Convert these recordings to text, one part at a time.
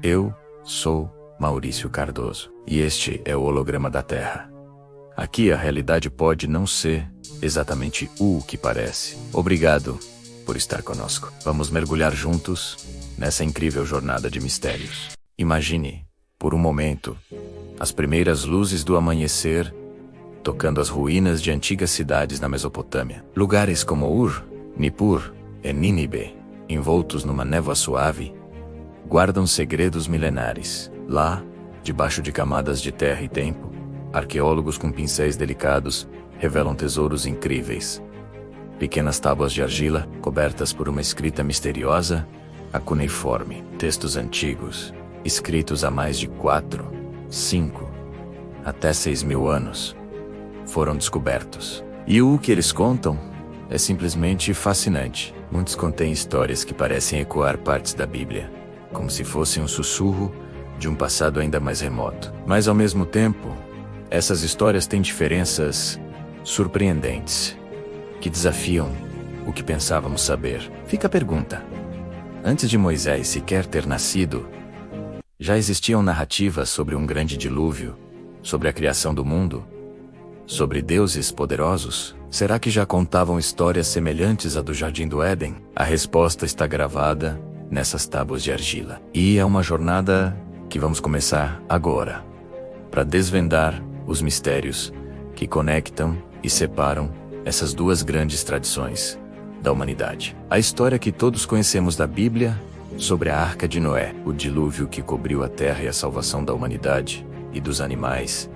Eu sou Maurício Cardoso, e este é o Holograma da Terra. Aqui a realidade pode não ser exatamente o que parece. Obrigado por estar conosco. Vamos mergulhar juntos nessa incrível jornada de mistérios. Imagine, por um momento, as primeiras luzes do amanhecer tocando as ruínas de antigas cidades na Mesopotâmia. Lugares como Ur, Nippur e Nínive, envoltos numa névoa suave, guardam segredos milenares. Lá, debaixo de camadas de terra e tempo, arqueólogos com pincéis delicados revelam tesouros incríveis. Pequenas tábuas de argila, cobertas por uma escrita misteriosa, a cuneiforme. Textos antigos, escritos há mais de 4, 5, até 6.000 anos, foram descobertos. E o que eles contam é simplesmente fascinante. Muitos contêm histórias que parecem ecoar partes da Bíblia, como se fosse um sussurro de um passado ainda mais remoto. Mas ao mesmo tempo, essas histórias têm diferenças surpreendentes, que desafiam o que pensávamos saber. Fica a pergunta: antes de Moisés sequer ter nascido, já existiam narrativas sobre um grande dilúvio, sobre a criação do mundo, sobre deuses poderosos? Será que já contavam histórias semelhantes à do Jardim do Éden? A resposta está gravada nessas tábuas de argila. E é uma jornada que vamos começar agora, para desvendar os mistérios que conectam e separam essas duas grandes tradições da humanidade. A história que todos conhecemos da Bíblia sobre a Arca de Noé, o dilúvio que cobriu a terra e a salvação da humanidade e dos animais,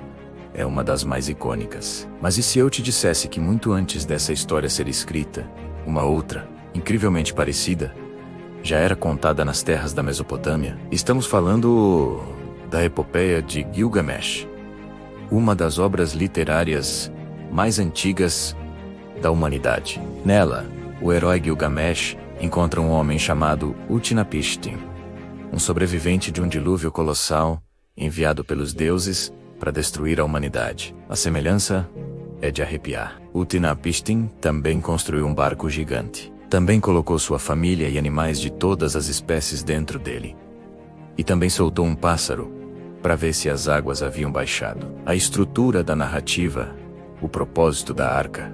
é uma das mais icônicas. Mas e se eu te dissesse que muito antes dessa história ser escrita, uma outra, incrivelmente parecida, já era contada nas terras da Mesopotâmia? Estamos falando da epopeia de Gilgamesh, uma das obras literárias mais antigas da humanidade. Nela, o herói Gilgamesh encontra um homem chamado Utnapishtim, um sobrevivente de um dilúvio colossal enviado pelos deuses para destruir a humanidade. A semelhança é de arrepiar. Utnapishtim também construiu um barco gigante. Também colocou sua família e animais de todas as espécies dentro dele. E também soltou um pássaro para ver se as águas haviam baixado. A estrutura da narrativa, o propósito da arca,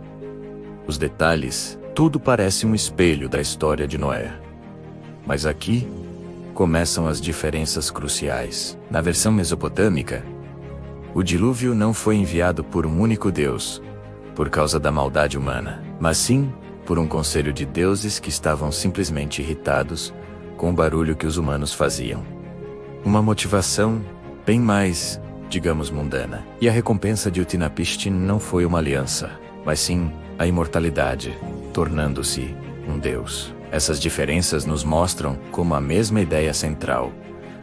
os detalhes, tudo parece um espelho da história de Noé. Mas aqui começam as diferenças cruciais. Na versão mesopotâmica, o dilúvio não foi enviado por um único Deus, por causa da maldade humana, mas sim por um conselho de deuses que estavam simplesmente irritados com o barulho que os humanos faziam. Uma motivação bem mais, digamos, mundana. E a recompensa de Utnapishtim não foi uma aliança, mas sim a imortalidade, tornando-se um deus. Essas diferenças nos mostram como a mesma ideia central,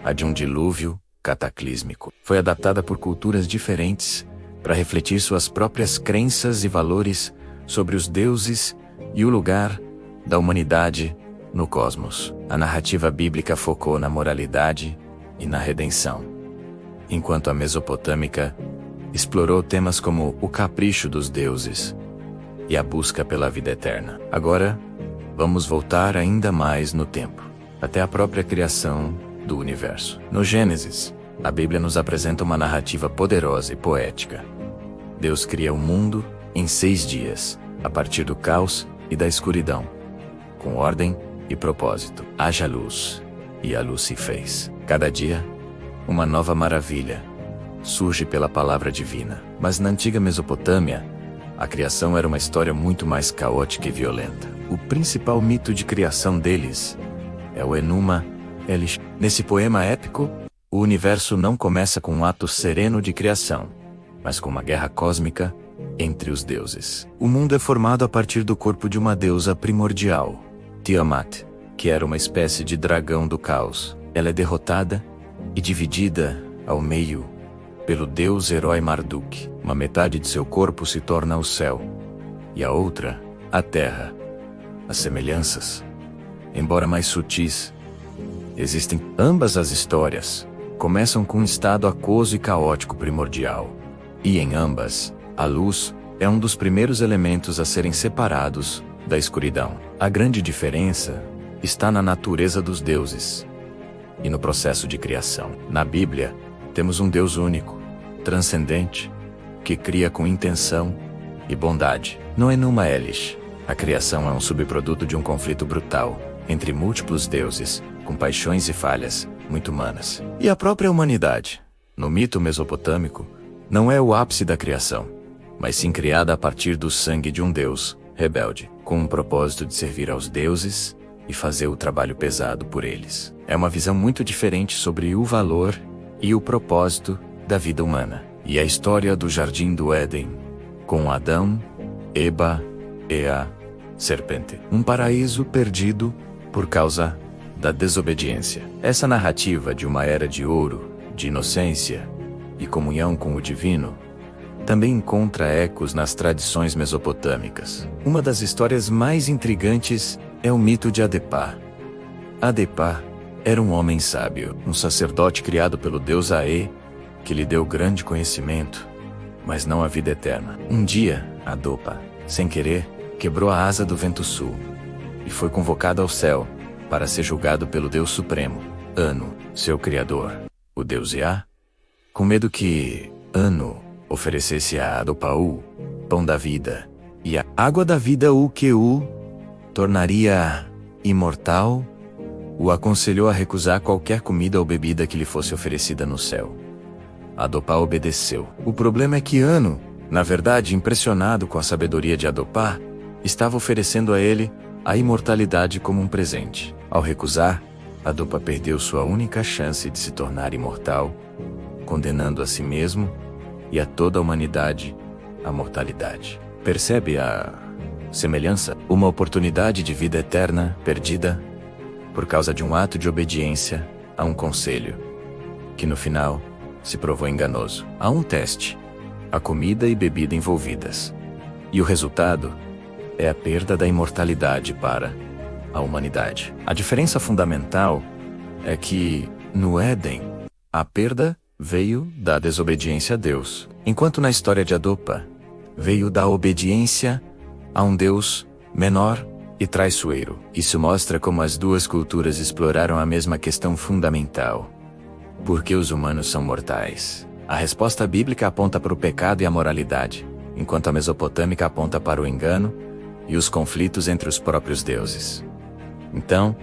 a de um dilúvio cataclísmico, foi adaptada por culturas diferentes para refletir suas próprias crenças e valores sobre os deuses e o lugar da humanidade no cosmos. A narrativa bíblica focou na moralidade e na redenção, enquanto a mesopotâmica explorou temas como o capricho dos deuses e a busca pela vida eterna. Agora, vamos voltar ainda mais no tempo, até a própria criação do universo. No Gênesis, a Bíblia nos apresenta uma narrativa poderosa e poética. Deus cria o mundo em 6 dias, a partir do caos e da escuridão, com ordem e propósito. Haja luz, e a luz se fez. Cada dia, uma nova maravilha surge pela palavra divina. Mas na antiga Mesopotâmia, a criação era uma história muito mais caótica e violenta. O principal mito de criação deles é o Enuma Elish. Nesse poema épico, o universo não começa com um ato sereno de criação, mas com uma guerra cósmica entre os deuses. O mundo é formado a partir do corpo de uma deusa primordial, Tiamat, que era uma espécie de dragão do caos. Ela é derrotada e dividida ao meio pelo deus herói Marduk. Uma metade de seu corpo se torna o céu, e a outra, a terra. As semelhanças, embora mais sutis, existem. Ambas as histórias começam com um estado aquoso e caótico primordial, e em ambas, a luz é um dos primeiros elementos a serem separados da escuridão. A grande diferença está na natureza dos deuses. e no processo de criação. Na Bíblia, temos um Deus único, transcendente, que cria com intenção e bondade. No Enuma Elish, a criação é um subproduto de um conflito brutal entre múltiplos deuses, com paixões e falhas muito humanas. E a própria humanidade, no mito mesopotâmico, não é o ápice da criação, mas sim criada a partir do sangue de um deus rebelde, com um propósito de servir aos deuses e fazer o trabalho pesado por eles. É uma visão muito diferente sobre o valor e o propósito da vida humana. E a história do Jardim do Éden, com Adão, Eva e a serpente. Um paraíso perdido por causa da desobediência. Essa narrativa de uma era de ouro, de inocência e comunhão com o divino, também encontra ecos nas tradições mesopotâmicas. Uma das histórias mais intrigantes é o mito de Adepá. Adepá era um homem sábio, um sacerdote criado pelo deus Aê, que lhe deu grande conhecimento, mas não a vida eterna. Um dia, Adopa, sem querer, quebrou a asa do vento sul e foi convocado ao céu para ser julgado pelo Deus Supremo, Anu, seu criador, o deus Iá, com medo que Anu oferecesse a Adopaú pão da vida e a água da vida o que o tornaria imortal, o aconselhou a recusar qualquer comida ou bebida que lhe fosse oferecida no céu. Adopá obedeceu. O problema é que Anu, na verdade impressionado com a sabedoria de Adopá, estava oferecendo a ele a imortalidade como um presente. Ao recusar, Adopá perdeu sua única chance de se tornar imortal, condenando a si mesmo e a toda a humanidade à mortalidade. Percebe a semelhança? Uma oportunidade de vida eterna perdida por causa de um ato de obediência a um conselho, que no final se provou enganoso. Há um teste, a comida e bebida envolvidas. E o resultado é a perda da imortalidade para a humanidade. A diferença fundamental é que, no Éden, a perda veio da desobediência a Deus, enquanto na história de Adopá, veio da obediência a um Deus menor e traiçoeiro. Isso mostra como as duas culturas exploraram a mesma questão fundamental. Por que os humanos são mortais? A resposta bíblica aponta para o pecado e a moralidade, enquanto a mesopotâmica aponta para o engano e os conflitos entre os próprios deuses. Então,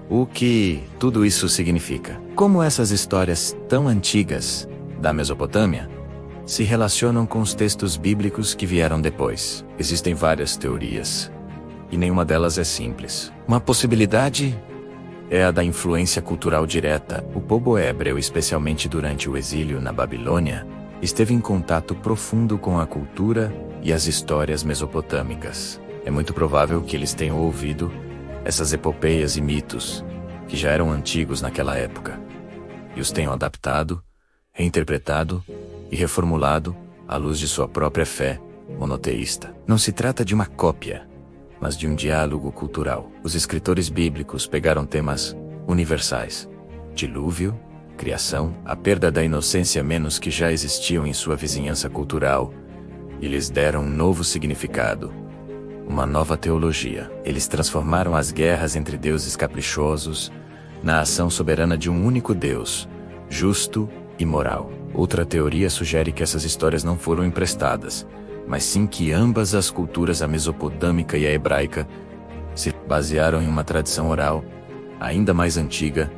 o que tudo isso significa? Como essas histórias tão antigas da Mesopotâmia se relacionam com os textos bíblicos que vieram depois? Existem várias teorias, e nenhuma delas é simples. Uma possibilidade é a da influência cultural direta. O povo hebreu, especialmente durante o exílio na Babilônia, esteve em contato profundo com a cultura e as histórias mesopotâmicas. É muito provável que eles tenham ouvido essas epopeias e mitos, que já eram antigos naquela época, e os tenham adaptado, reinterpretado e reformulado à luz de sua própria fé monoteísta. Não se trata de uma cópia, mas de um diálogo cultural. Os escritores bíblicos pegaram temas universais: dilúvio, criação, a perda da inocência menos que já existiam em sua vizinhança cultural, e lhes deram um novo significado, uma nova teologia. Eles transformaram as guerras entre deuses caprichosos na ação soberana de um único Deus, justo e moral. Outra teoria sugere que essas histórias não foram emprestadas, mas sim que ambas as culturas, a mesopotâmica e a hebraica, se basearam em uma tradição oral, ainda mais antiga,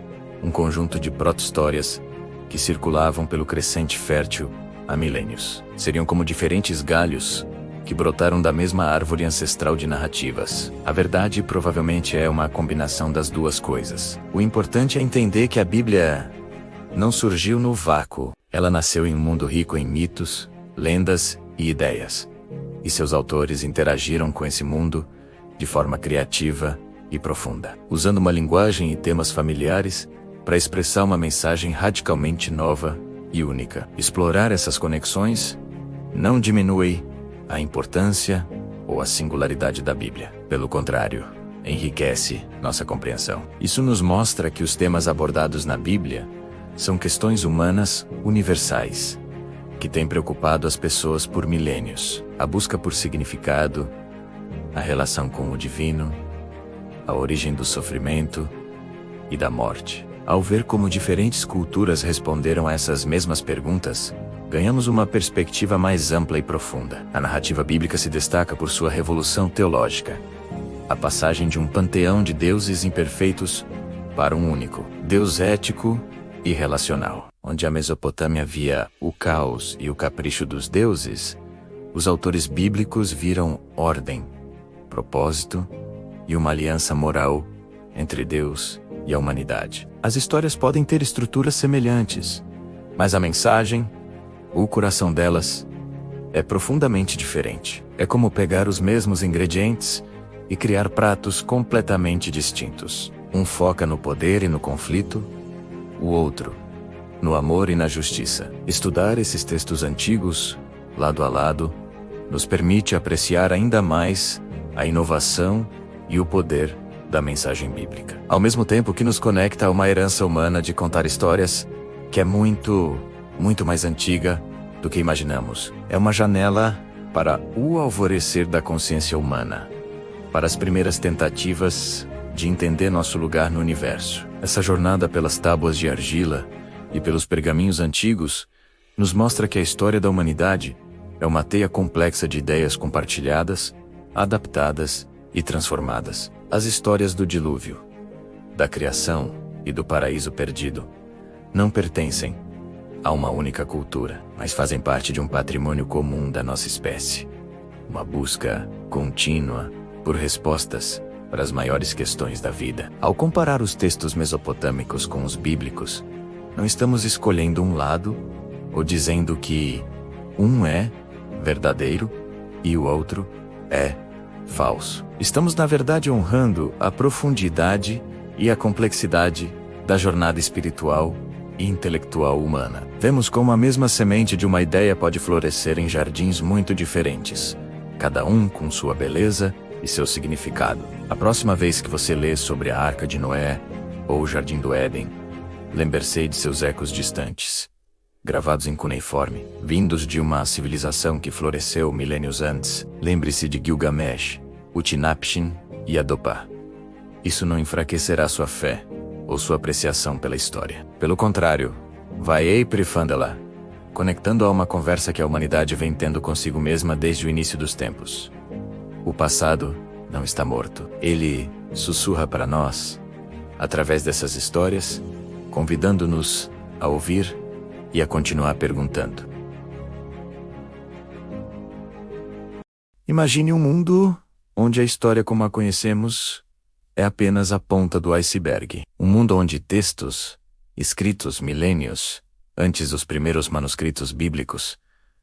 um conjunto de proto-histórias que circulavam pelo crescente fértil há milênios. Seriam como diferentes galhos que brotaram da mesma árvore ancestral de narrativas. A verdade provavelmente é uma combinação das duas coisas. O importante é entender que a Bíblia não surgiu no vácuo. Ela nasceu em um mundo rico em mitos, lendas e ideias. E seus autores interagiram com esse mundo de forma criativa e profunda, usando uma linguagem e temas familiares para expressar uma mensagem radicalmente nova e única. Explorar essas conexões não diminui a importância ou a singularidade da Bíblia. Pelo contrário, enriquece nossa compreensão. Isso nos mostra que os temas abordados na Bíblia são questões humanas universais, que têm preocupado as pessoas por milênios. A busca por significado, a relação com o divino, a origem do sofrimento e da morte. Ao ver como diferentes culturas responderam a essas mesmas perguntas, ganhamos uma perspectiva mais ampla e profunda. A narrativa bíblica se destaca por sua revolução teológica. A passagem de um panteão de deuses imperfeitos para um único Deus ético e relacional. Onde a Mesopotâmia via o caos e o capricho dos deuses, os autores bíblicos viram ordem, propósito e uma aliança moral entre Deus e a humanidade. As histórias podem ter estruturas semelhantes, mas a mensagem, o coração delas, é profundamente diferente. É como pegar os mesmos ingredientes e criar pratos completamente distintos. Um foca no poder e no conflito, o outro no amor e na justiça. Estudar esses textos antigos, lado a lado, nos permite apreciar ainda mais a inovação e o poder da mensagem bíblica. Ao mesmo tempo que nos conecta a uma herança humana de contar histórias que é muito mais antiga do que imaginamos. É uma janela para o alvorecer da consciência humana, para as primeiras tentativas de entender nosso lugar no universo. Essa jornada pelas tábuas de argila e pelos pergaminhos antigos nos mostra que a história da humanidade é uma teia complexa de ideias compartilhadas, adaptadas e transformadas. As histórias do dilúvio, da criação e do paraíso perdido não pertencem a uma única cultura, mas fazem parte de um patrimônio comum da nossa espécie. Uma busca contínua por respostas para as maiores questões da vida. Ao comparar os textos mesopotâmicos com os bíblicos, não estamos escolhendo um lado ou dizendo que um é verdadeiro e o outro é falso. Estamos, na verdade, honrando a profundidade e a complexidade da jornada espiritual e intelectual humana. Vemos como a mesma semente de uma ideia pode florescer em jardins muito diferentes, cada um com sua beleza e seu significado. A próxima vez que você lê sobre a Arca de Noé ou o Jardim do Éden, lembre-se de seus ecos distantes, gravados em cuneiforme, vindos de uma civilização que floresceu milênios antes. Lembre-se de Gilgamesh, Utinapishtim e Adopá. Isso não enfraquecerá sua fé ou sua apreciação pela história. Pelo contrário, vai prefandá-la, conectando a uma conversa que a humanidade vem tendo consigo mesma desde o início dos tempos. O passado não está morto. Ele sussurra para nós, através dessas histórias, convidando-nos a ouvir e a continuar perguntando. Imagine um mundo onde a história como a conhecemos é apenas a ponta do iceberg. Um mundo onde textos, escritos milênios antes dos primeiros manuscritos bíblicos,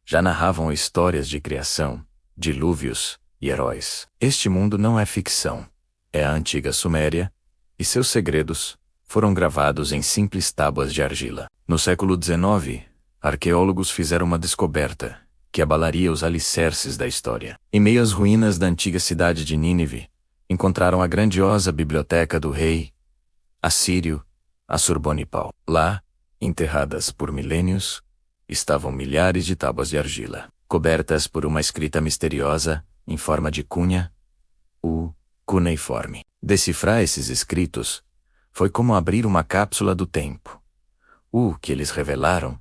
já narravam histórias de criação, dilúvios e heróis. Este mundo não é ficção. É a antiga Suméria, e seus segredos foram gravados em simples tábuas de argila. No século XIX, arqueólogos fizeram uma descoberta que abalaria os alicerces da história. Em meio às ruínas da antiga cidade de Nínive, encontraram a grandiosa biblioteca do rei assírio Assurbanipal. Lá, enterradas por milênios, estavam milhares de tábuas de argila, cobertas por uma escrita misteriosa em forma de cunha, o cuneiforme. Decifrar esses escritos foi como abrir uma cápsula do tempo. O que eles revelaram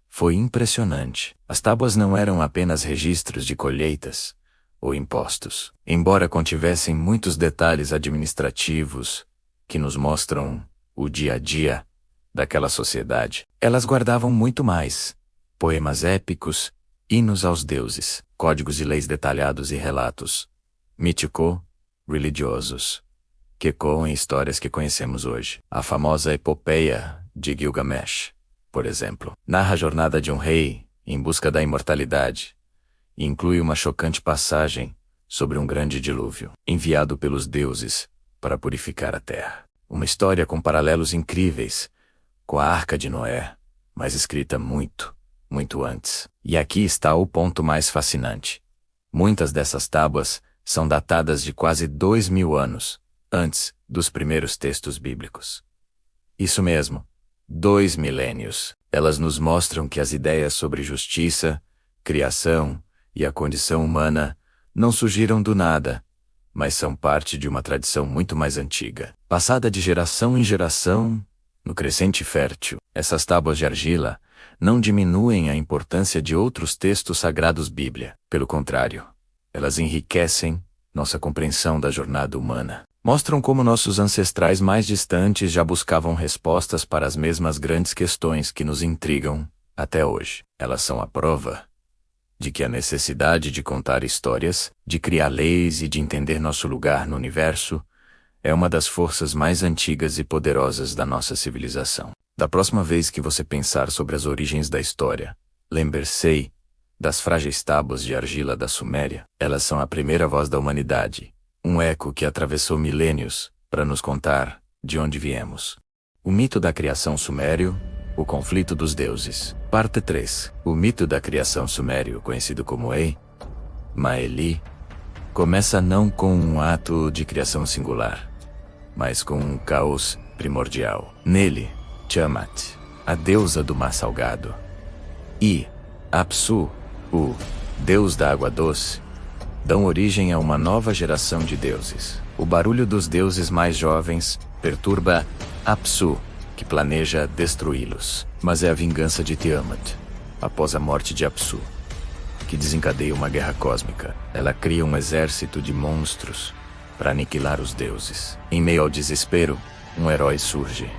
foi impressionante. As tábuas não eram apenas registros de colheitas ou impostos. Embora contivessem muitos detalhes administrativos que nos mostram o dia a dia daquela sociedade, elas guardavam muito mais: poemas épicos, hinos aos deuses, códigos e leis detalhados e relatos mítico-religiosos que ecoam em histórias que conhecemos hoje. A famosa epopeia de Gilgamesh, por exemplo, narra a jornada de um rei em busca da imortalidade e inclui uma chocante passagem sobre um grande dilúvio, enviado pelos deuses para purificar a terra. Uma história com paralelos incríveis com a Arca de Noé, mas escrita muito antes. E aqui está o ponto mais fascinante. Muitas dessas tábuas são datadas de quase 2000 anos antes dos primeiros textos bíblicos. Isso mesmo, 2 milênios. Elas nos mostram que as ideias sobre justiça, criação e a condição humana não surgiram do nada, mas são parte de uma tradição muito mais antiga, passada de geração em geração No crescente fértil, essas tábuas de argila não diminuem a importância de outros textos sagrados Bíblia. Pelo contrário, elas enriquecem nossa compreensão da jornada humana. Mostram como nossos ancestrais mais distantes já buscavam respostas para as mesmas grandes questões que nos intrigam até hoje. Elas são a prova de que a necessidade de contar histórias, de criar leis e de entender nosso lugar no universo é uma das forças mais antigas e poderosas da nossa civilização. Da próxima vez que você pensar sobre as origens da história, lembre-se das frágeis tábuas de argila da Suméria. Elas são a primeira voz da humanidade, um eco que atravessou milênios para nos contar de onde viemos. O mito da criação sumério, o conflito dos deuses. Parte 3. O mito da criação sumério, conhecido como Maeli, começa não com um ato de criação singular, mas com um caos primordial. Nele, Tiamat, a deusa do mar salgado, e Apsu, o deus da água doce, dão origem a uma nova geração de deuses. O barulho dos deuses mais jovens perturba Apsu, que planeja destruí-los. Mas é a vingança de Tiamat, após a morte de Apsu, que desencadeia uma guerra cósmica. Ela cria um exército de monstros para aniquilar os deuses. Em meio ao desespero, um herói surge,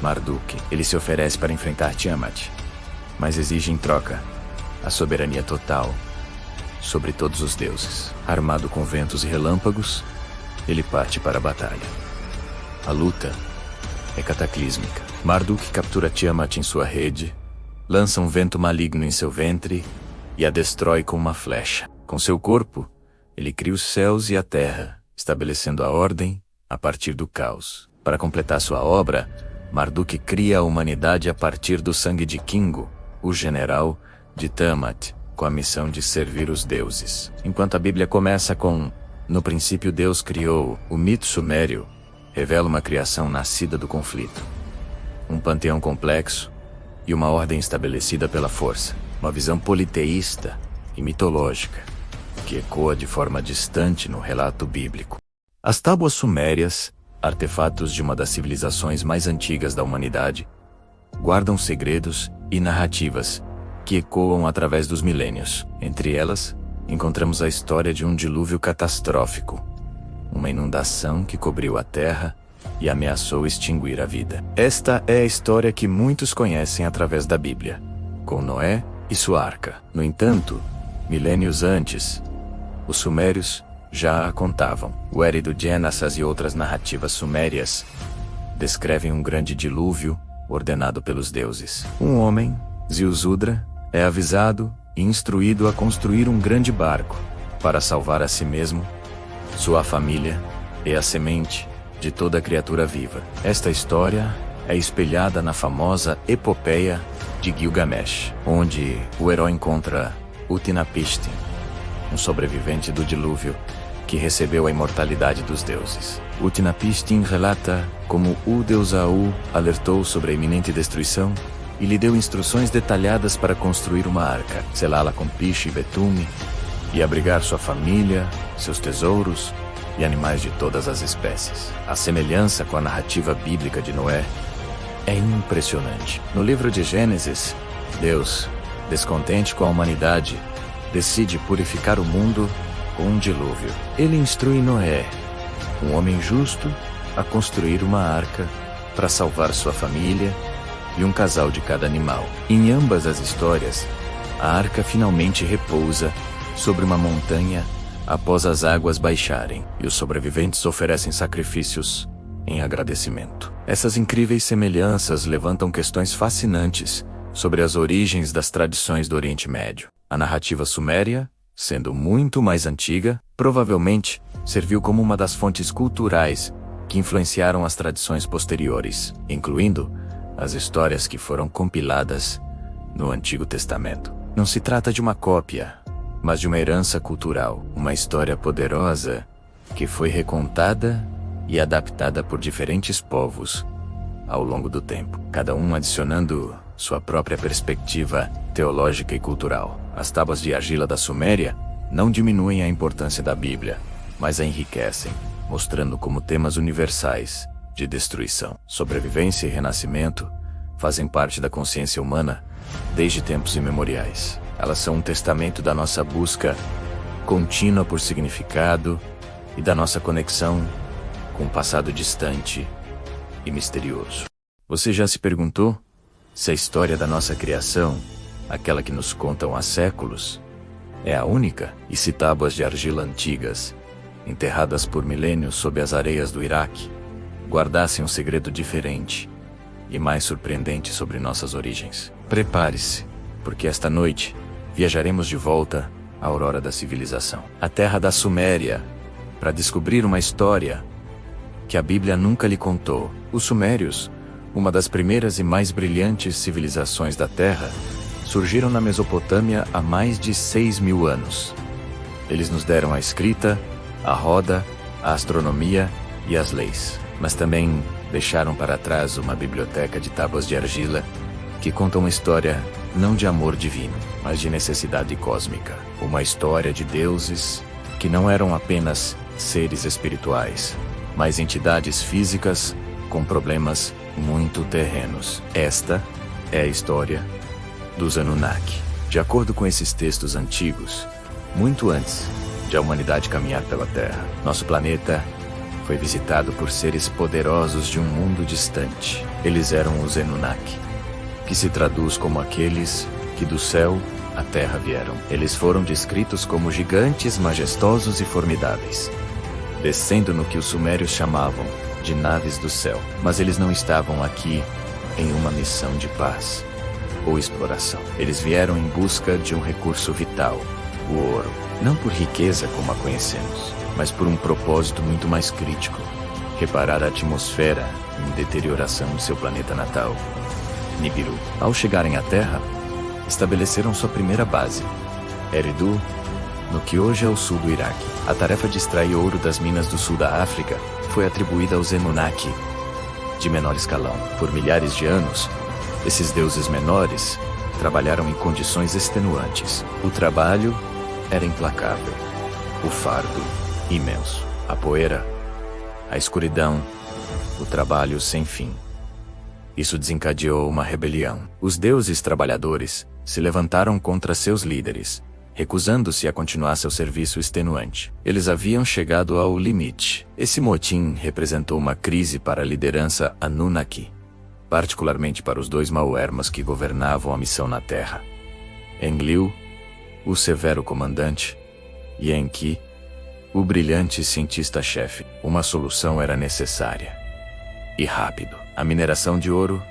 Marduk. Ele se oferece para enfrentar Tiamat, mas exige em troca a soberania total sobre todos os deuses. Armado com ventos e relâmpagos, ele parte para a batalha. A luta é cataclísmica. Marduk captura Tiamat em sua rede, lança um vento maligno em seu ventre e a destrói com uma flecha. Com seu corpo, ele cria os céus e a terra, estabelecendo a ordem a partir do caos. Para completar sua obra, Marduk cria a humanidade a partir do sangue de Kingu, o general de Tiamat, com a missão de servir os deuses. Enquanto a Bíblia começa com "No princípio Deus criou", o mito sumério revela uma criação nascida do conflito, um panteão complexo e uma ordem estabelecida pela força. Uma visão politeísta e mitológica que ecoa de forma distante no relato bíblico. As tábuas sumérias, artefatos de uma das civilizações mais antigas da humanidade, guardam segredos e narrativas que ecoam através dos milênios. Entre elas, encontramos a história de um dilúvio catastrófico, uma inundação que cobriu a terra e ameaçou extinguir a vida. Esta é a história que muitos conhecem através da Bíblia, com Noé e sua arca. No entanto, milênios antes, os sumérios já a contavam. O Erido Genesis e outras narrativas sumérias descrevem um grande dilúvio ordenado pelos deuses. Um homem, Ziusudra, é avisado e instruído a construir um grande barco para salvar a si mesmo, sua família e a semente de toda criatura viva. Esta história é espelhada na famosa epopeia de Gilgamesh, onde o herói encontra Utnapishtim, um sobrevivente do dilúvio que recebeu a imortalidade dos deuses. Utnapishtim relata como o deus Au alertou sobre a iminente destruição e lhe deu instruções detalhadas para construir uma arca, selá-la com piche e betume e abrigar sua família, seus tesouros e animais de todas as espécies. A semelhança com a narrativa bíblica de Noé é impressionante. No livro de Gênesis, Deus, descontente com a humanidade, decide purificar o mundo com um dilúvio. Ele instrui Noé, um homem justo, a construir uma arca para salvar sua família e um casal de cada animal. Em ambas as histórias, a arca finalmente repousa sobre uma montanha após as águas baixarem, e os sobreviventes oferecem sacrifícios em agradecimento. Essas incríveis semelhanças levantam questões fascinantes sobre as origens das tradições do Oriente Médio. A narrativa suméria, sendo muito mais antiga, provavelmente serviu como uma das fontes culturais que influenciaram as tradições posteriores, incluindo as histórias que foram compiladas no Antigo Testamento. Não se trata de uma cópia, mas de uma herança cultural, uma história poderosa que foi recontada e adaptada por diferentes povos ao longo do tempo, cada um adicionando sua própria perspectiva teológica e cultural. As tábuas de argila da Suméria não diminuem a importância da Bíblia, mas a enriquecem, mostrando como temas universais de destruição. Sobrevivência e renascimento fazem parte da consciência humana desde tempos imemoriais. Elas são um testamento da nossa busca contínua por significado e da nossa conexão com um passado distante e misterioso. Você já se perguntou se a história da nossa criação, aquela que nos contam há séculos, é a única? E se tábuas de argila antigas, enterradas por milênios sob as areias do Iraque, guardassem um segredo diferente e mais surpreendente sobre nossas origens? Prepare-se, porque esta noite viajaremos de volta à aurora da civilização, a terra da Suméria, para descobrir uma história que a Bíblia nunca lhe contou. Os sumérios, uma das primeiras e mais brilhantes civilizações da Terra, surgiram na Mesopotâmia há mais de 6.000 anos. Eles nos deram a escrita, a roda, a astronomia e as leis, mas também deixaram para trás uma biblioteca de tábuas de argila que conta uma história não de amor divino, mas de necessidade cósmica. Uma história de deuses que não eram apenas seres espirituais, mas entidades físicas com problemas muito terrenos. Esta é a história dos Anunnaki. De acordo com esses textos antigos, muito antes de a humanidade caminhar pela Terra, nosso planeta foi visitado por seres poderosos de um mundo distante. Eles eram os Anunnaki, que se traduz como aqueles que do céu à Terra vieram. Eles foram descritos como gigantes majestosos e formidáveis, descendo no que os sumérios chamavam de naves do céu. Mas eles não estavam aqui em uma missão de paz ou exploração. Eles vieram em busca de um recurso vital, o ouro. Não por riqueza como a conhecemos, mas por um propósito muito mais crítico: reparar a atmosfera em deterioração de seu planeta natal, Nibiru. Ao chegarem à Terra, estabeleceram sua primeira base, Eridu, no que hoje é o sul do Iraque. A tarefa de extrair ouro das minas do sul da África foi atribuída aos Anunnaki, de menor escalão. Por milhares de anos, esses deuses menores trabalharam em condições extenuantes. O trabalho era implacável, o fardo imenso, a poeira, a escuridão, o trabalho sem fim. Isso desencadeou uma rebelião. Os deuses trabalhadores se levantaram contra seus líderes, recusando-se a continuar seu serviço extenuante. Eles haviam chegado ao limite. Esse motim representou uma crise para a liderança Anunnaki, particularmente para os dois Mauermas que governavam a missão na Terra: Enlil, o severo comandante, e Enki, o brilhante cientista-chefe. Uma solução era necessária. E rápido. A mineração de ouro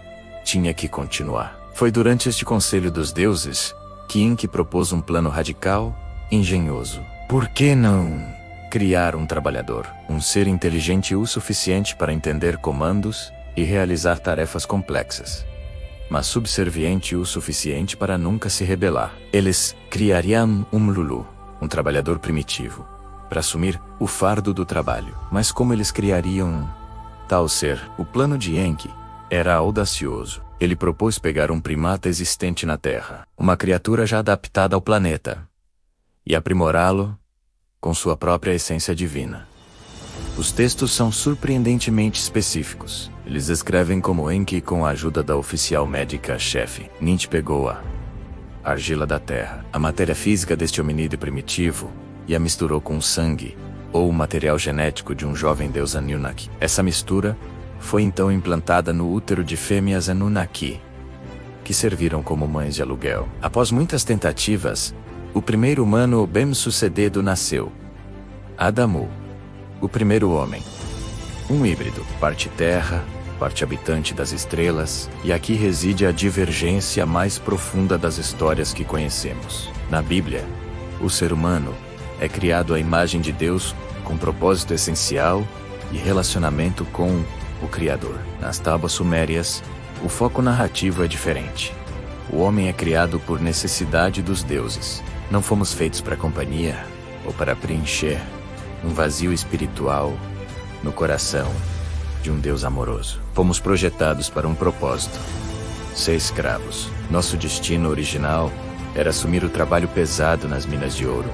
tinha que continuar. Foi durante este conselho dos deuses que Enki propôs um plano radical, engenhoso. Por que não criar um trabalhador, um ser inteligente o suficiente para entender comandos e realizar tarefas complexas, mas subserviente o suficiente para nunca se rebelar? Eles criariam um Lulu, um trabalhador primitivo, para assumir o fardo do trabalho. Mas como eles criariam tal ser? O plano de Enki era audacioso. Ele propôs pegar um primata existente na Terra, uma criatura já adaptada ao planeta, e aprimorá-lo com sua própria essência divina. Os textos são surpreendentemente específicos. Eles descrevem como Enki, com a ajuda da oficial médica-chefe, Nint, pegou a argila da Terra, a matéria física deste hominídeo primitivo, e a misturou com o sangue, ou o material genético de um jovem deus Anunnaki. Essa mistura foi então implantada no útero de fêmeas Anunnaki, que serviram como mães de aluguel. Após muitas tentativas, o primeiro humano bem-sucedido nasceu: Adamu, o primeiro homem. Um híbrido, parte terra, parte habitante das estrelas, e aqui reside a divergência mais profunda das histórias que conhecemos. Na Bíblia, o ser humano é criado à imagem de Deus com propósito essencial e relacionamento com o Criador. Nas tábuas sumérias, o foco narrativo é diferente. O homem é criado por necessidade dos deuses. Não fomos feitos para companhia ou para preencher um vazio espiritual no coração de um Deus amoroso. Fomos projetados para um propósito: ser escravos. Nosso destino original era assumir o trabalho pesado nas minas de ouro,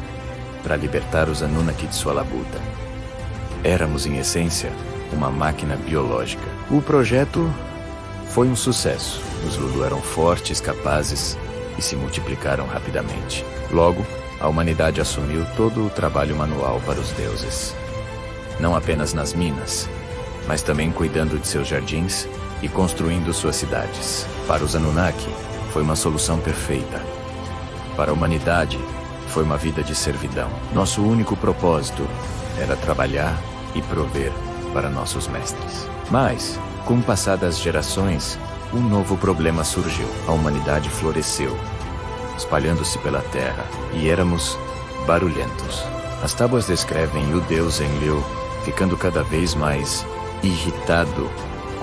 para libertar os Anunnaki de sua labuta. Éramos, em essência, uma máquina biológica. O projeto foi um sucesso. Os Lulu eram fortes, capazes e se multiplicaram rapidamente. Logo, a humanidade assumiu todo o trabalho manual para os deuses. Não apenas nas minas, mas também cuidando de seus jardins e construindo suas cidades. Para os Anunnaki, foi uma solução perfeita. Para a humanidade, foi uma vida de servidão. Nosso único propósito era trabalhar e prover para nossos mestres. Mas, com o passar das gerações, um novo problema surgiu. A humanidade floresceu, espalhando-se pela terra, e éramos barulhentos. As tábuas descrevem o deus Enlil ficando cada vez mais irritado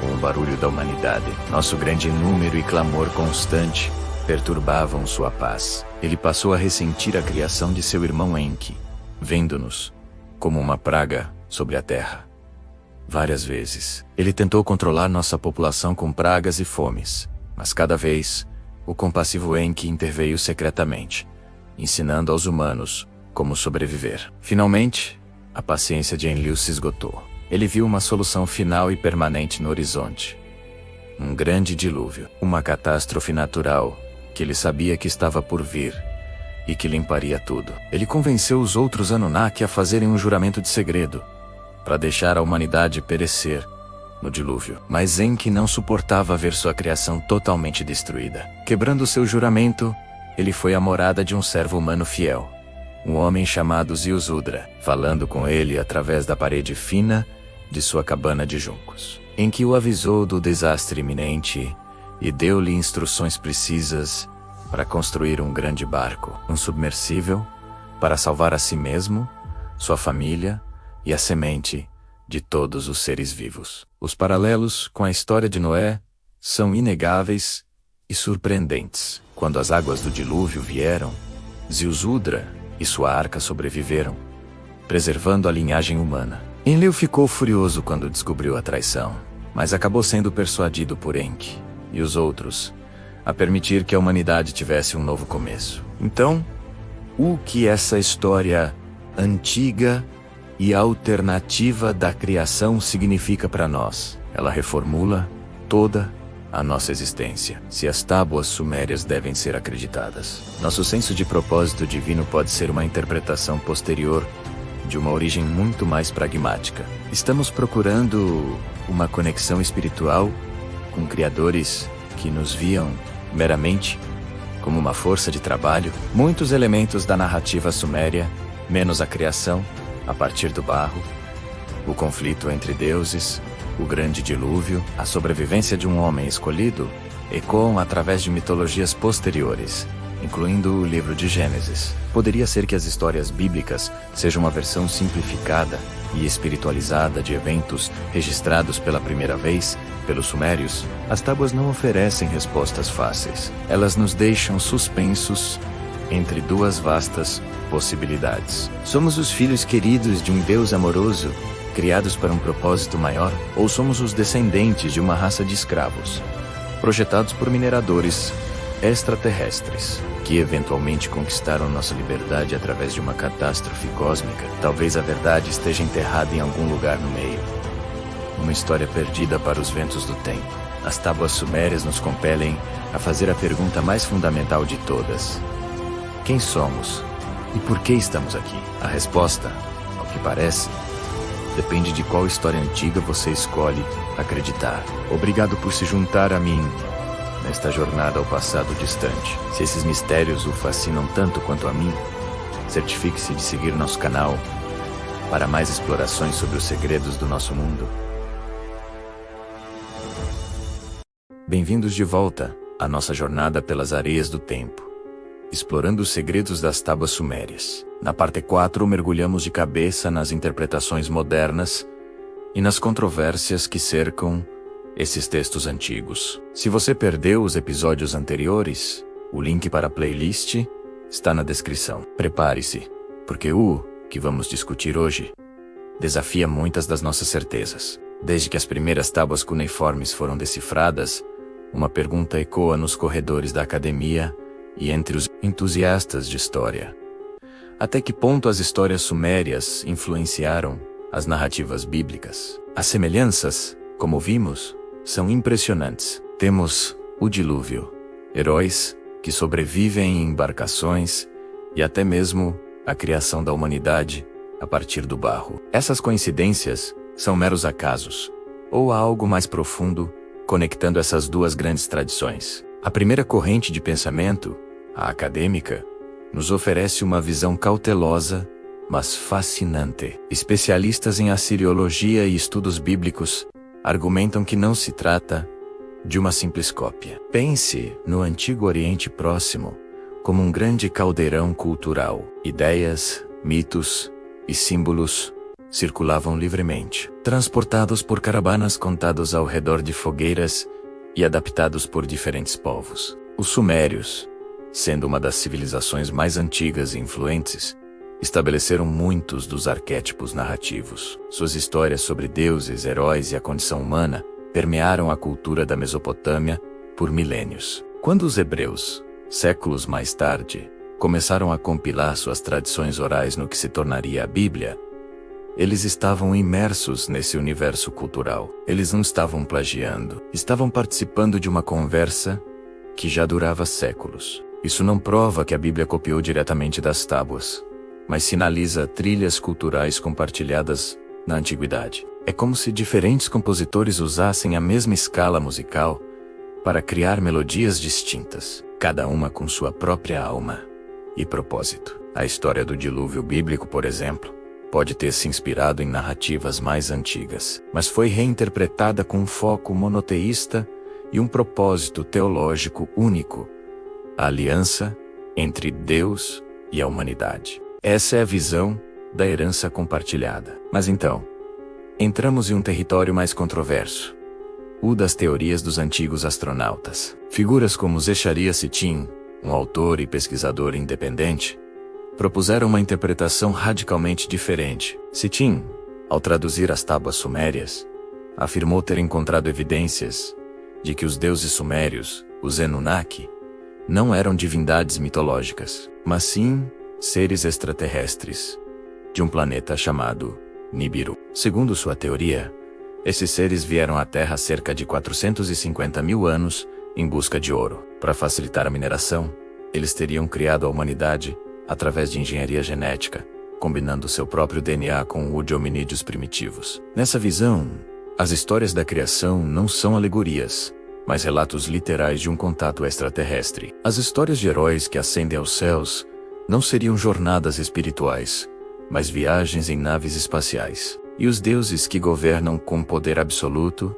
com o barulho da humanidade. Nosso grande número e clamor constante perturbavam sua paz. Ele passou a ressentir a criação de seu irmão Enki, vendo-nos como uma praga sobre a terra. Várias vezes, ele tentou controlar nossa população com pragas e fomes, mas cada vez, o compassivo Enki interveio secretamente, ensinando aos humanos como sobreviver. Finalmente, a paciência de Enlil se esgotou. Ele viu uma solução final e permanente no horizonte. Um grande dilúvio, uma catástrofe natural que ele sabia que estava por vir e que limparia tudo. Ele convenceu os outros Anunnaki a fazerem um juramento de segredo para deixar a humanidade perecer no dilúvio. Mas Enki não suportava ver sua criação totalmente destruída. Quebrando seu juramento, ele foi à morada de um servo humano fiel, um homem chamado Ziusudra, falando com ele através da parede fina de sua cabana de juncos. Enki o avisou do desastre iminente e deu-lhe instruções precisas para construir um grande barco, um submersível, para salvar a si mesmo, sua família e a semente de todos os seres vivos. Os paralelos com a história de Noé são inegáveis e surpreendentes. Quando as águas do dilúvio vieram, Ziusudra e sua arca sobreviveram, preservando a linhagem humana. Enlil ficou furioso quando descobriu a traição, mas acabou sendo persuadido por Enki e os outros a permitir que a humanidade tivesse um novo começo. Então, o que essa história antiga e alternativa da criação significa para nós? Ela reformula toda a nossa existência. Se as tábuas sumérias devem ser acreditadas, nosso senso de propósito divino pode ser uma interpretação posterior de uma origem muito mais pragmática. Estamos procurando uma conexão espiritual com criadores que nos viam meramente como uma força de trabalho. Muitos elementos da narrativa suméria, menos a criação a partir do barro, o conflito entre deuses, o grande dilúvio, a sobrevivência de um homem escolhido, ecoam através de mitologias posteriores, incluindo o livro de Gênesis. Poderia ser que as histórias bíblicas sejam uma versão simplificada e espiritualizada de eventos registrados pela primeira vez pelos sumérios. As tábuas não oferecem respostas fáceis. Elas nos deixam suspensos entre duas vastas possibilidades. Somos os filhos queridos de um Deus amoroso, criados para um propósito maior, ou somos os descendentes de uma raça de escravos, projetados por mineradores extraterrestres, que eventualmente conquistaram nossa liberdade através de uma catástrofe cósmica? Talvez a verdade esteja enterrada em algum lugar no meio. Uma história perdida para os ventos do tempo. As tábuas sumérias nos compelem a fazer a pergunta mais fundamental de todas: quem somos? E por que estamos aqui? A resposta, ao que parece, depende de qual história antiga você escolhe acreditar. Obrigado por se juntar a mim nesta jornada ao passado distante. Se esses mistérios o fascinam tanto quanto a mim, certifique-se de seguir nosso canal para mais explorações sobre os segredos do nosso mundo. Bem-vindos de volta à nossa jornada pelas areias do tempo, explorando os segredos das tábuas sumérias. Na parte 4, mergulhamos de cabeça nas interpretações modernas e nas controvérsias que cercam esses textos antigos. Se você perdeu os episódios anteriores, o link para a playlist está na descrição. Prepare-se, porque o que vamos discutir hoje desafia muitas das nossas certezas. Desde que as primeiras tábuas cuneiformes foram decifradas, uma pergunta ecoa nos corredores da academia e entre os entusiastas de história. Até que ponto as histórias sumérias influenciaram as narrativas bíblicas. As semelhanças, como vimos, são impressionantes. Temos o dilúvio, heróis que sobrevivem em embarcações e até mesmo a criação da humanidade a partir do barro. Essas coincidências são meros acasos, ou há algo mais profundo conectando essas duas grandes tradições? A primeira corrente de pensamento, a acadêmica, nos oferece uma visão cautelosa, mas fascinante. Especialistas em assiriologia e estudos bíblicos argumentam que não se trata de uma simples cópia. Pense no Antigo Oriente Próximo como um grande caldeirão cultural. Ideias, mitos e símbolos circulavam livremente, transportados por caravanas contados ao redor de fogueiras e adaptados por diferentes povos. Os sumérios, sendo uma das civilizações mais antigas e influentes, estabeleceram muitos dos arquétipos narrativos. Suas histórias sobre deuses, heróis e a condição humana permearam a cultura da Mesopotâmia por milênios. Quando os hebreus, séculos mais tarde, começaram a compilar suas tradições orais no que se tornaria a Bíblia, eles estavam imersos nesse universo cultural. Eles não estavam plagiando, estavam participando de uma conversa que já durava séculos. Isso não prova que a Bíblia copiou diretamente das tábuas, mas sinaliza trilhas culturais compartilhadas na antiguidade. É como se diferentes compositores usassem a mesma escala musical para criar melodias distintas, cada uma com sua própria alma e propósito. A história do dilúvio bíblico, por exemplo, pode ter se inspirado em narrativas mais antigas, mas foi reinterpretada com um foco monoteísta e um propósito teológico único: a aliança entre Deus e a humanidade. Essa é a visão da herança compartilhada. Mas então, entramos em um território mais controverso: o das teorias dos antigos astronautas. Figuras como Zecharia Sitchin, um autor e pesquisador independente, propuseram uma interpretação radicalmente diferente. Sitchin, ao traduzir as tábuas sumérias, afirmou ter encontrado evidências de que os deuses sumérios, os Anunnaki, não eram divindades mitológicas, mas sim seres extraterrestres, de um planeta chamado Nibiru. Segundo sua teoria, esses seres vieram à Terra há cerca de 450 mil anos em busca de ouro. Para facilitar a mineração, eles teriam criado a humanidade através de engenharia genética, combinando seu próprio DNA com o de hominídeos primitivos. Nessa visão, as histórias da criação não são alegorias, mas relatos literais de um contato extraterrestre. As histórias de heróis que ascendem aos céus não seriam jornadas espirituais, mas viagens em naves espaciais. E os deuses que governam com poder absoluto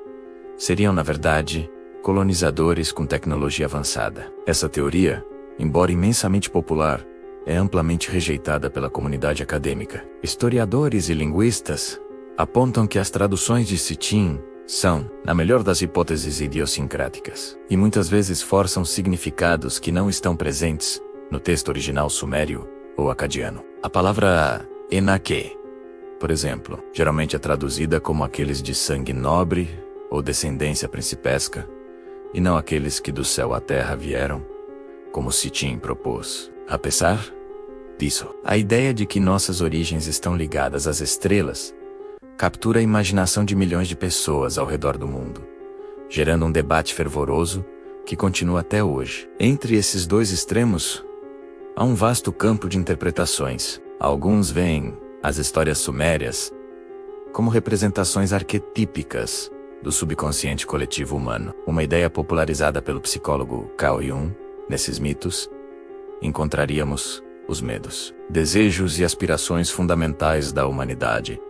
seriam, na verdade, colonizadores com tecnologia avançada. Essa teoria, embora imensamente popular, é amplamente rejeitada pela comunidade acadêmica. Historiadores e linguistas apontam que as traduções de Sitchin são, na melhor das hipóteses, idiosincráticas, e muitas vezes forçam significados que não estão presentes no texto original sumério ou acadiano. A palavra Enake, por exemplo, geralmente é traduzida como aqueles de sangue nobre ou descendência principesca, e não aqueles que do céu à terra vieram, como Sitchin propôs. Apesar disso, a ideia de que nossas origens estão ligadas às estrelas captura a imaginação de milhões de pessoas ao redor do mundo, gerando um debate fervoroso que continua até hoje. Entre esses dois extremos, há um vasto campo de interpretações. Alguns veem as histórias sumérias como representações arquetípicas do subconsciente coletivo humano. Uma ideia popularizada pelo psicólogo Carl Jung. Nesses mitos, encontraríamos os medos, desejos e aspirações fundamentais da humanidade,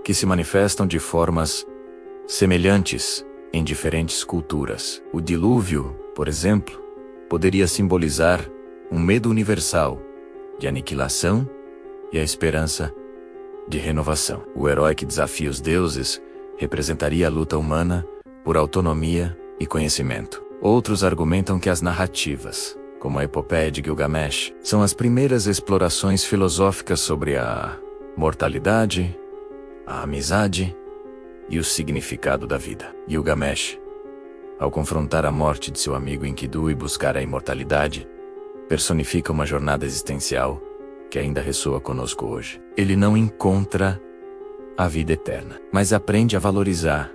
que se manifestam de formas semelhantes em diferentes culturas. O dilúvio, por exemplo, poderia simbolizar um medo universal de aniquilação e a esperança de renovação. O herói que desafia os deuses representaria a luta humana por autonomia e conhecimento. Outros argumentam que as narrativas, como a epopeia de Gilgamesh, são as primeiras explorações filosóficas sobre a mortalidade, a amizade e o significado da vida. Gilgamesh, ao confrontar a morte de seu amigo Enkidu e buscar a imortalidade, personifica uma jornada existencial que ainda ressoa conosco hoje. Ele não encontra a vida eterna, mas aprende a valorizar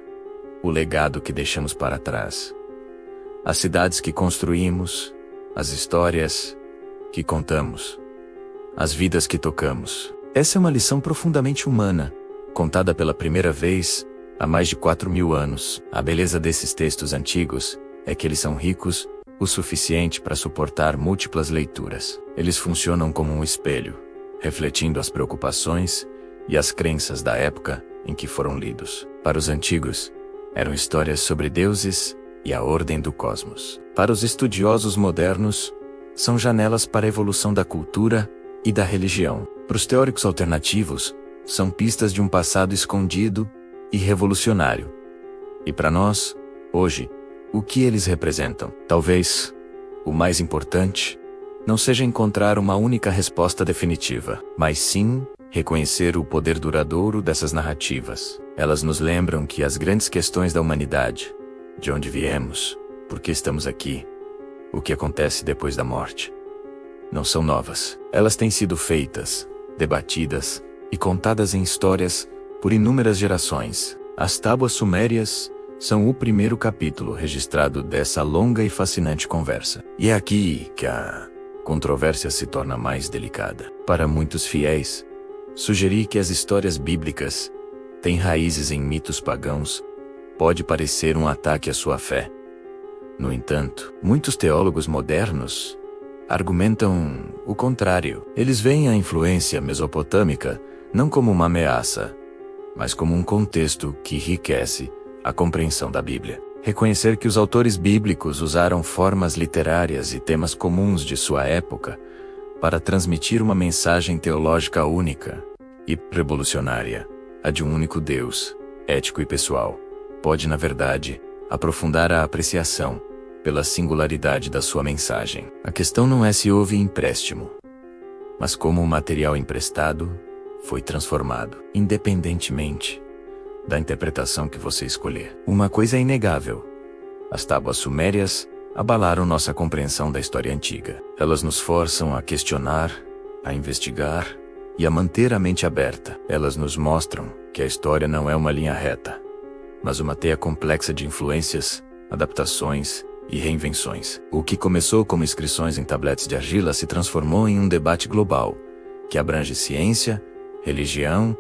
o legado que deixamos para trás. As cidades que construímos, as histórias que contamos, as vidas que tocamos. Essa é uma lição profundamente humana, contada pela primeira vez há mais de 4.000 anos. A beleza desses textos antigos é que eles são ricos o suficiente para suportar múltiplas leituras. Eles funcionam como um espelho, refletindo as preocupações e as crenças da época em que foram lidos. Para os antigos, eram histórias sobre deuses e a ordem do cosmos. Para os estudiosos modernos, são janelas para a evolução da cultura e da religião. Para os teóricos alternativos, são pistas de um passado escondido e revolucionário. E para nós, hoje, o que eles representam? Talvez o mais importante não seja encontrar uma única resposta definitiva, mas sim reconhecer o poder duradouro dessas narrativas. Elas nos lembram que as grandes questões da humanidade, de onde viemos, por que estamos aqui, o que acontece depois da morte, não são novas. Elas têm sido feitas, debatidas e contadas em histórias por inúmeras gerações. As tábuas sumérias são o primeiro capítulo registrado dessa longa e fascinante conversa. E é aqui que a controvérsia se torna mais delicada. Para muitos fiéis, sugerir que as histórias bíblicas têm raízes em mitos pagãos pode parecer um ataque à sua fé. No entanto, muitos teólogos modernos argumentam o contrário. Eles veem a influência mesopotâmica não como uma ameaça, mas como um contexto que enriquece a compreensão da Bíblia. Reconhecer que os autores bíblicos usaram formas literárias e temas comuns de sua época para transmitir uma mensagem teológica única e revolucionária, a de um único Deus, ético e pessoal, pode, na verdade, aprofundar a apreciação pela singularidade da sua mensagem. A questão não é se houve empréstimo, mas como o material emprestado foi transformado, independentemente da interpretação que você escolher. Uma coisa é inegável: as tábuas sumérias abalaram nossa compreensão da história antiga. Elas nos forçam a questionar, a investigar e a manter a mente aberta. Elas nos mostram que a história não é uma linha reta, mas uma teia complexa de influências, adaptações e reinvenções. O que começou como inscrições em tabletes de argila se transformou em um debate global, que abrange ciência, religião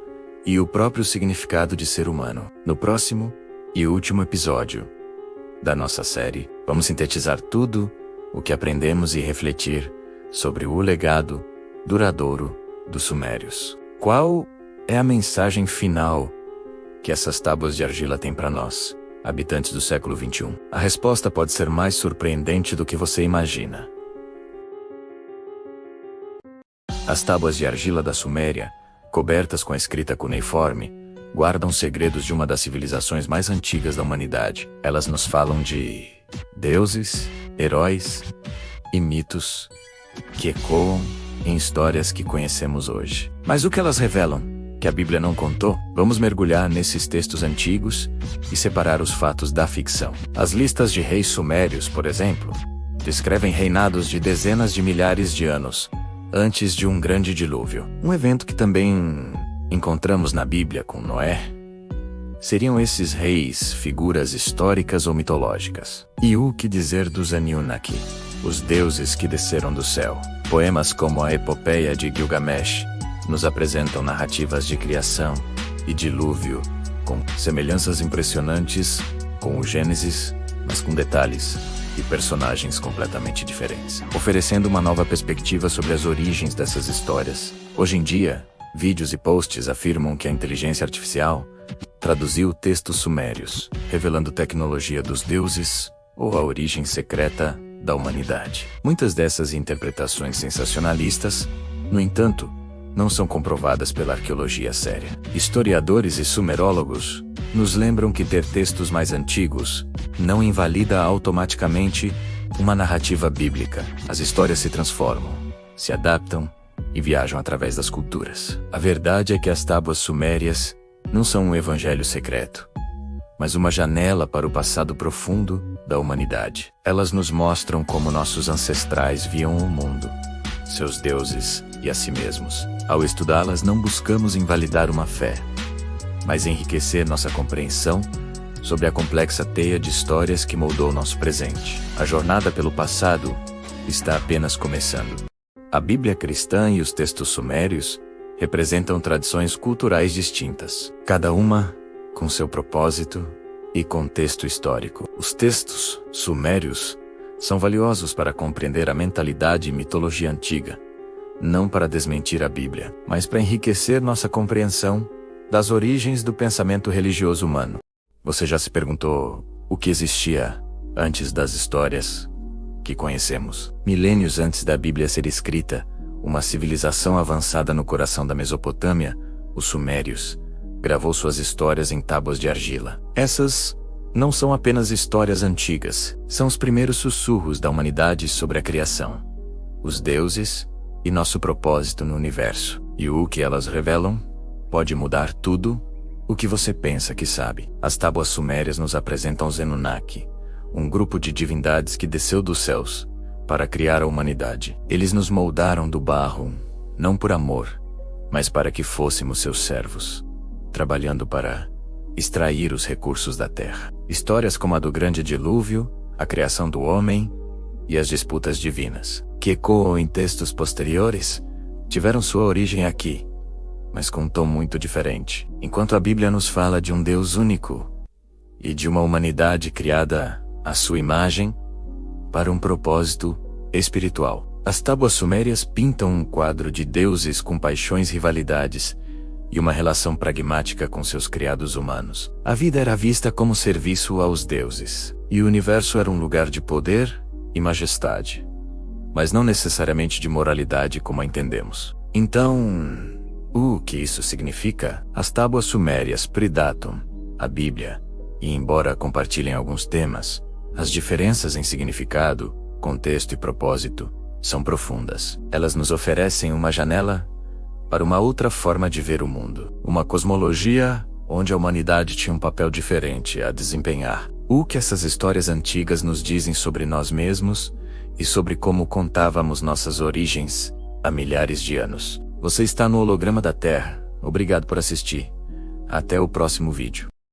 e o próprio significado de ser humano. No próximo e último episódio da nossa série, vamos sintetizar tudo o que aprendemos e refletir sobre o legado duradouro dos sumérios. Qual é a mensagem final que essas tábuas de argila têm para nós, habitantes do século XXI? A resposta pode ser mais surpreendente do que você imagina. As tábuas de argila da Suméria, cobertas com a escrita cuneiforme, guardam segredos de uma das civilizações mais antigas da humanidade. Elas nos falam de deuses, heróis e mitos que ecoam em histórias que conhecemos hoje. Mas o que elas revelam, que a Bíblia não contou? Vamos mergulhar nesses textos antigos e separar os fatos da ficção. As listas de reis sumérios, por exemplo, descrevem reinados de dezenas de milhares de anos antes de um grande dilúvio. Um evento que também encontramos na Bíblia com Noé. Seriam esses reis figuras históricas ou mitológicas? E o que dizer dos Anunnaki, os deuses que desceram do céu? Poemas como a Epopeia de Gilgamesh nos apresentam narrativas de criação e dilúvio com semelhanças impressionantes com o Gênesis, mas com detalhes e personagens completamente diferentes, oferecendo uma nova perspectiva sobre as origens dessas histórias. Hoje em dia, vídeos e posts afirmam que a inteligência artificial traduziu textos sumérios, revelando tecnologia dos deuses ou a origem secreta da humanidade. Muitas dessas interpretações sensacionalistas, no entanto, não são comprovadas pela arqueologia séria. Historiadores e sumerólogos nos lembram que ter textos mais antigos não invalida automaticamente uma narrativa bíblica. As histórias se transformam, se adaptam e viajam através das culturas. A verdade é que as tábuas sumérias não são um evangelho secreto, mas uma janela para o passado profundo da humanidade. Elas nos mostram como nossos ancestrais viam o mundo, seus deuses e a si mesmos. Ao estudá-las, não buscamos invalidar uma fé, mas enriquecer nossa compreensão sobre a complexa teia de histórias que moldou nosso presente. A jornada pelo passado está apenas começando. A Bíblia cristã e os textos sumérios representam tradições culturais distintas, cada uma com seu propósito e contexto histórico. Os textos sumérios são valiosos para compreender a mentalidade e mitologia antiga, não para desmentir a Bíblia, mas para enriquecer nossa compreensão das origens do pensamento religioso humano. Você já se perguntou o que existia antes das histórias que conhecemos? Milênios antes da Bíblia ser escrita, uma civilização avançada no coração da Mesopotâmia, os Sumérios, gravou suas histórias em tábuas de argila. Essas não são apenas histórias antigas, são os primeiros sussurros da humanidade sobre a criação, os deuses e nosso propósito no universo. E o que elas revelam pode mudar tudo o que você pensa que sabe. As tábuas sumérias nos apresentam os Anunnaki, um grupo de divindades que desceu dos céus para criar a humanidade. Eles nos moldaram do barro, não por amor, mas para que fôssemos seus servos, trabalhando para extrair os recursos da terra. Histórias como a do grande dilúvio, a criação do homem e as disputas divinas, que ecoam em textos posteriores, tiveram sua origem aqui, mas com um tom muito diferente. Enquanto a Bíblia nos fala de um Deus único e de uma humanidade criada à sua imagem para um propósito espiritual, as tábuas sumérias pintam um quadro de deuses com paixões, rivalidades e uma relação pragmática com seus criados humanos. A vida era vista como serviço aos deuses, e o universo era um lugar de poder e majestade, mas não necessariamente de moralidade como a entendemos. Então, o que isso significa? As tábuas sumérias predatam a Bíblia, e embora compartilhem alguns temas, as diferenças em significado, contexto e propósito são profundas. Elas nos oferecem uma janela para uma outra forma de ver o mundo, uma cosmologia onde a humanidade tinha um papel diferente a desempenhar. O que essas histórias antigas nos dizem sobre nós mesmos e sobre como contávamos nossas origens há milhares de anos. Você está no Holograma da Terra. Obrigado por assistir. Até o próximo vídeo.